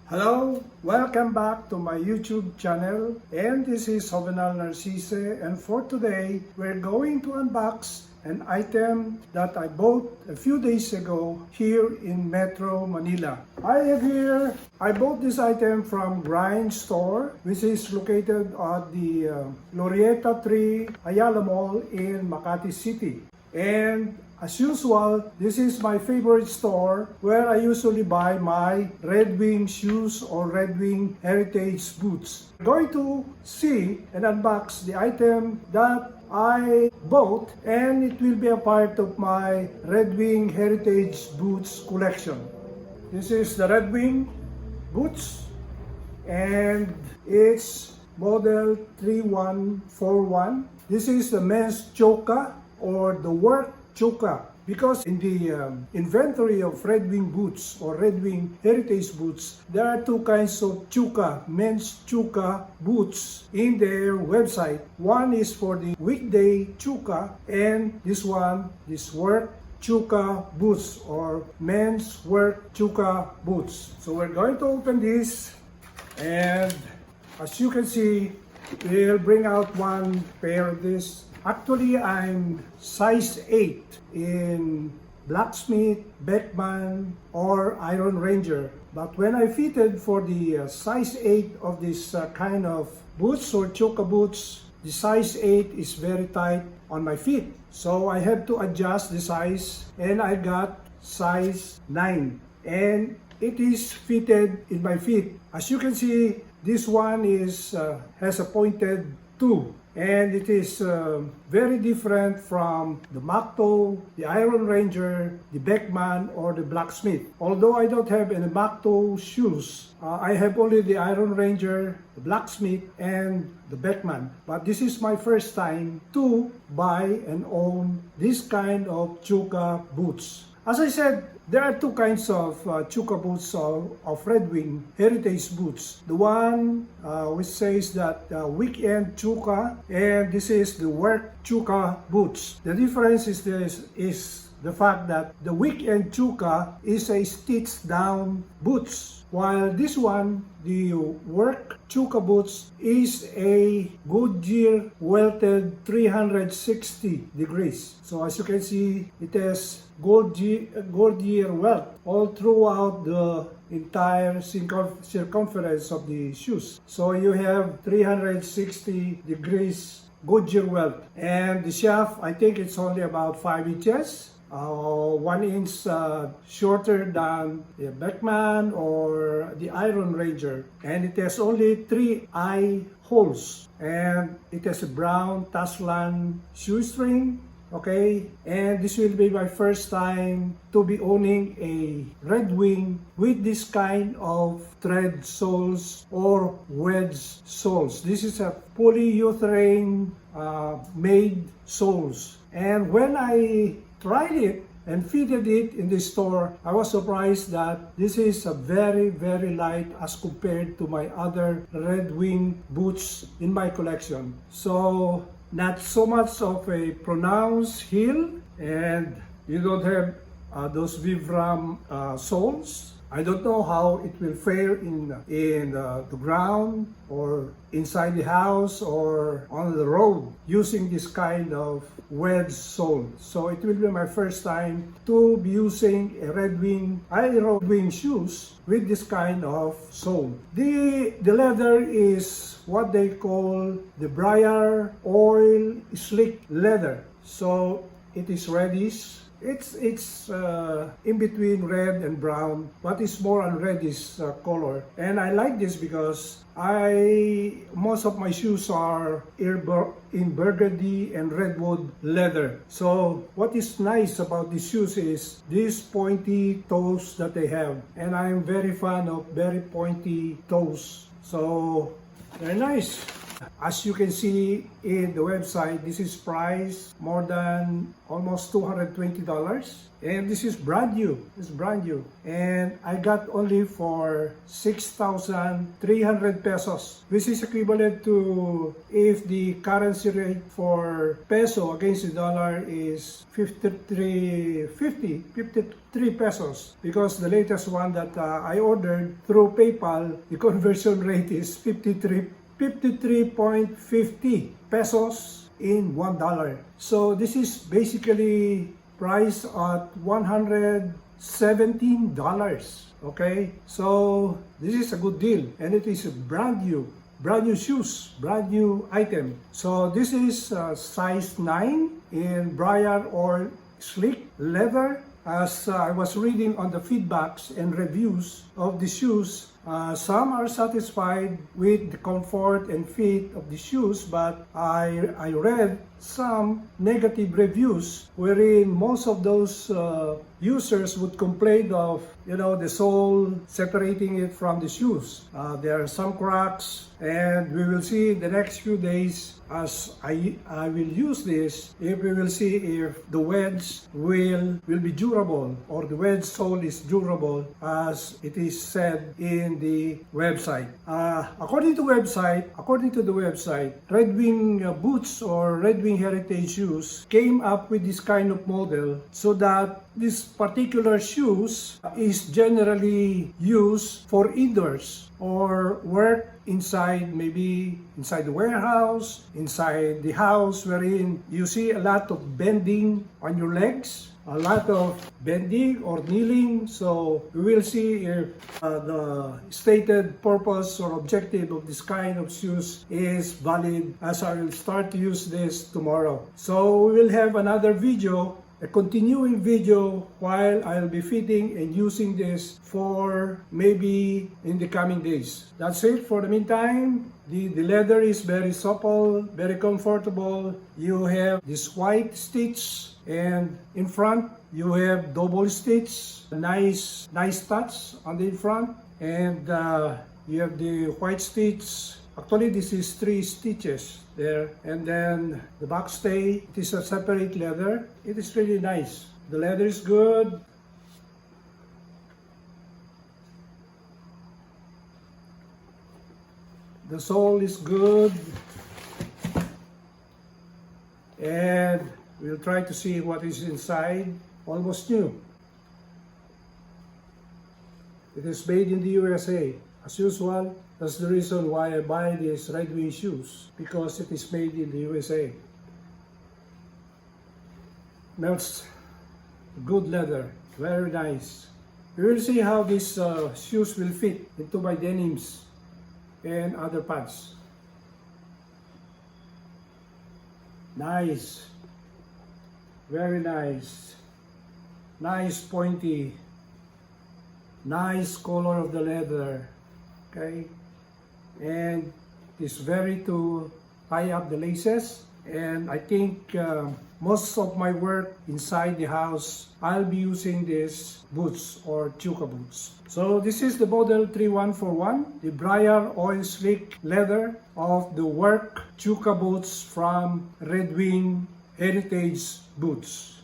Hello, welcome back to my YouTube channel, and this is Jovenal Narcisse, and for today we're going to unbox an item that I bought a few days ago here in Metro Manila. I bought this item from Briar Store, which is located at the Glorieta 3 Ayala Mall in Makati City. And as usual, this is my favorite store where I usually buy my Red Wing shoes or Red Wing heritage boots. I'm going to see and unbox the item that I bought, and it will be a part of my Red Wing heritage boots collection. This is the Red Wing boots, and it's model 3141. This is the men's Chukka or the work Chukka, because in the inventory of Red Wing boots or Red Wing heritage boots, there are two kinds of Chukka, men's Chukka boots in their website. One is for the weekday Chukka, and this work Chukka boots or men's work Chukka boots. So we're going to open this, and as you can see, we'll bring out one pair of this. Actually, I'm size 8 in blacksmith, Beckman, or Iron Ranger. But when I fitted for the size 8 of this kind of boots or Chukka boots, the size 8 is very tight on my feet. So I have to adjust the size, and I got size 9. And it is fitted in my feet. As you can see, this one has a pointed 2. And it is very different from the Macto, the Iron Ranger, the Beckman, or the Blacksmith. Although I don't have any Macto shoes, I have only the Iron Ranger, the Blacksmith, and the Beckman. But this is my first time to buy and own this kind of Chukka boots. As I said, there are two kinds of Chukka boots of Red Wing heritage boots. The one which says that weekend Chukka, and this is the work Chukka boots. The difference is the fact that the weekend Chukka is a stitched down boots, while this one, the work Chukka boots, is a Goodyear welted 360 degrees. So as you can see, it has Goodyear welt all throughout the entire circumference of the shoes. So you have 360 degrees Goodyear welt, and the shaft, I think it's only about 5 inches. 1 inch shorter than the Beckman or the Iron Ranger, and it has only 3 eye holes, and it has a brown Taslan shoestring. Okay, and this will be my first time to be owning a Red Wing with this kind of thread soles or wedge soles. This is a polyurethane made soles, and when I tried it and fitted it in the store, I was surprised that this is a very, very light as compared to my other Red Wing boots in my collection. So not so much of a pronounced heel, and you don't have those Vibram soles. I don't know how it will fare in the ground or inside the house or on the road using this kind of wedge sole. So it will be my first time to be using a Red Wing Iron Wing shoes with this kind of sole. The leather is what they call the Briar Oil Slick Leather. So it is reddish. It's in between red and brown, but it's more on reddish color. And I like this because most of my shoes are in burgundy and redwood leather. So what is nice about these shoes is these pointy toes that they have, and I'm very fan of very pointy toes. So very nice. As you can see in the website, this is priced more than almost $220. And this is brand new. It's brand new. And I got only for 6,300 pesos, which is equivalent to, if the currency rate for peso against the dollar is 53 pesos. Because the latest one that I ordered through PayPal, the conversion rate is 53.50 pesos in $1. So this is basically priced at $117. Okay, so this is a good deal, and it is a brand new shoes, brand new item. So this is size 9 in Briar Oil Slick Leather. As I was reading on the feedbacks and reviews of the shoes, some are satisfied with the comfort and fit of the shoes, but I read some negative reviews wherein most of those users would complain of, the sole separating it from the shoes. There are some cracks, and we will see in the next few days as I will use this, if we will see if the wedge will be durable, or the wedge sole is durable as it is said in the website. According to the website, Red Wing boots or Red Wing Heritage shoes came up with this kind of model so that this particular shoes is generally used for indoors or work inside, maybe inside the warehouse, inside the house, wherein you see a lot of bending on your legs, a lot of bending or kneeling. So we will see if the stated purpose or objective of this kind of shoes is valid, as I will start to use this tomorrow. So we will have another video, a continuing video, while I'll be fitting and using this for maybe in the coming days. That's it for the meantime. The leather is very supple, very comfortable. You have this white stitch, and in front you have double stitch, nice touch on the front, and you have the white stitch. Actually, this is 3 stitches there, and then the back stay, it is a separate leather. It is really nice. The leather is good. The sole is good, and we'll try to see what is inside. Almost new. It is made in the USA. As usual, that's the reason why I buy these Red Wing shoes, because it is made in the USA. Melts good leather, very nice. We will see how these shoes will fit into my denims and other pants. Nice, very nice, nice pointy, nice color of the leather. Okay, and it's very to tie up the laces, and I think most of my work inside the house, I'll be using these boots or Chukka boots. So this is the model 3141, the Briar Oil Slick Leather of the work Chukka boots from Red Wing Heritage Boots.